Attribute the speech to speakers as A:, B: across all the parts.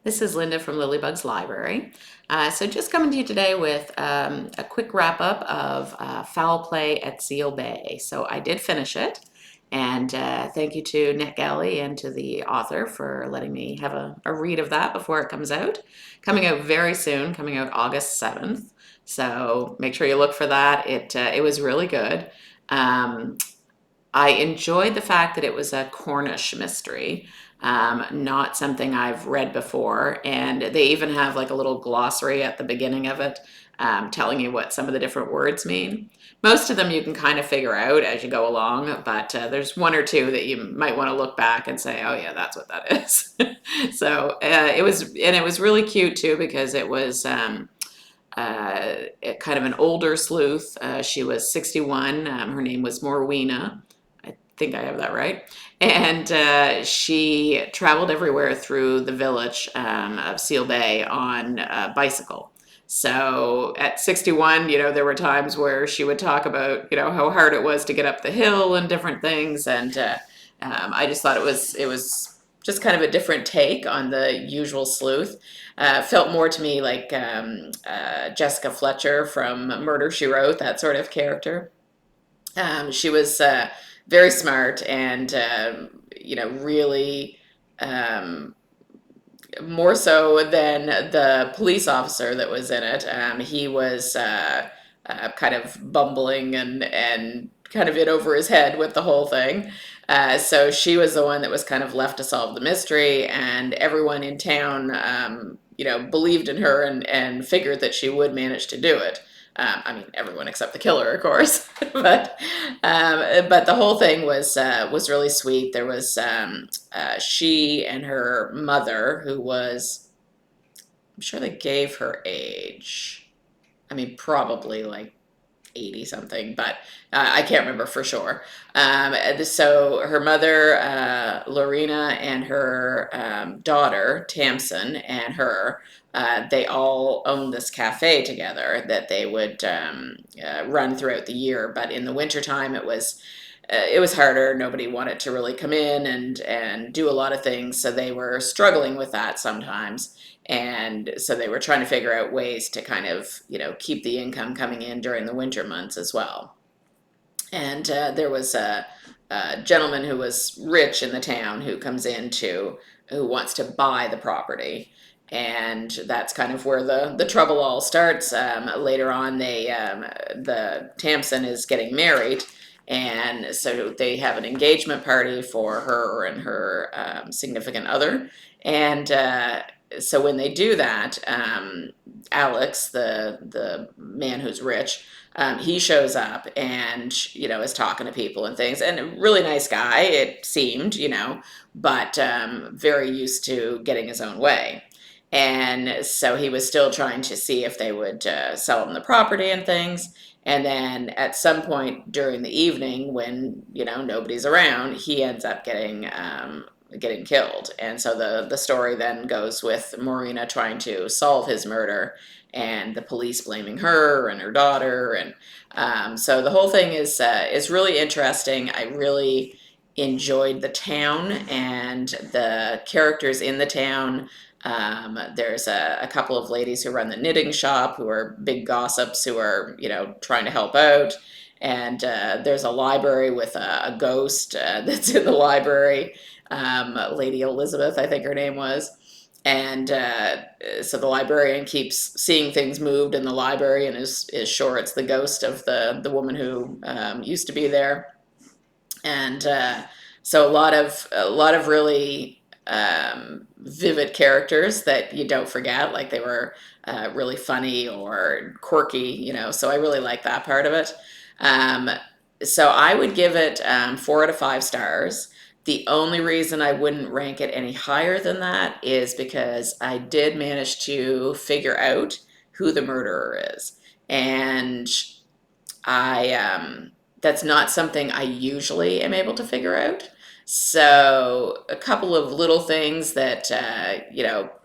A: This is Linda from Lilybug's Library. So just coming to you today with a quick wrap up of Foul Play at Seal Bay. So I did finish it, and thank you to Nick Galley and to the author for letting me have a read of that before it comes out. Coming out very soon, coming out August 7th. So make sure you look for that. It was really good. Um, I enjoyed the fact that it was a Cornish mystery, not something I've read before. And they even have like a little glossary at the beginning of it, telling you what some of the different words mean. Most of them you can kind of figure out as you go along, but there's one or two that you might want to look back and say, oh, yeah, that's what that is. So it was really cute too because it was. Kind of an older sleuth. She was 61. Her name was Morwenna. I think I have that right. And she traveled everywhere through the village of Seal Bay on a bicycle. So at 61, there were times where she would talk about, how hard it was to get up the hill and different things. And I just thought it was just kind of a different take on the usual sleuth. Felt more to me like Jessica Fletcher from Murder, She Wrote, that sort of character. She was very smart and, really more so than the police officer that was in it. He was kind of bumbling and kind of in over his head with the whole thing. So she was the one that was kind of left to solve the mystery, and everyone in town, believed in her and figured that she would manage to do it. I mean, everyone except the killer, of course. But the whole thing was really sweet. There was she and her mother, who was, I'm sure they gave her age. I mean, probably like 80 something, but I can't remember for sure. So her mother, Lorena, and her daughter, Tamsin, and her, they all owned this cafe together that they would run throughout the year. But in the wintertime, it was harder. Nobody wanted to really come in and do a lot of things, so they were struggling with that sometimes. And so they were trying to figure out ways to kind of, keep the income coming in during the winter months as well. And there was a gentleman who was rich in the town who comes in who wants to buy the property. And that's kind of where the trouble all starts. Later on, the Tamsin is getting married, and so they have an engagement party for her and her significant other. And so when they do that, Alex, the man who's rich, he shows up and is talking to people and things, and a really nice guy it seemed, but very used to getting his own way. And so he was still trying to see if they would sell him the property and things. And then at some point during the evening, when nobody's around, he ends up getting killed. And so the story then goes with Morena trying to solve his murder, and the police blaming her and her daughter. And so the whole thing is really interesting. I really enjoyed the town and the characters in the town. There's a couple of ladies who run the knitting shop who are big gossips who are, trying to help out. And there's a library with a ghost that's in the library. Lady Elizabeth, I think her name was. And so the librarian keeps seeing things moved in the library and is sure it's the ghost of the woman who used to be there. And so a lot of really vivid characters that you don't forget, like they were really funny or quirky, so I really like that part of it. Um, so I would give it 4 out of 5 stars. The only reason I wouldn't rank it any higher than that is because I did manage to figure out who the murderer is. And that's not something I usually am able to figure out. So a couple of little things that,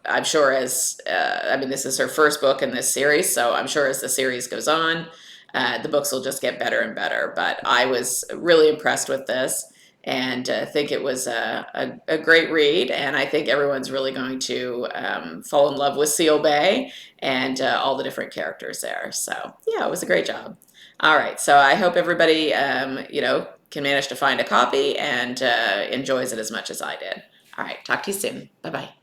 A: I'm sure I mean, this is her first book in this series, so I'm sure as the series goes on, the books will just get better and better. But I was really impressed with this. and think it was a great read. And I think everyone's really going to fall in love with Seal Bay and all the different characters there. So yeah, it was a great job. All right, so I hope everybody, can manage to find a copy and enjoys it as much as I did. All right, talk to you soon. Bye bye.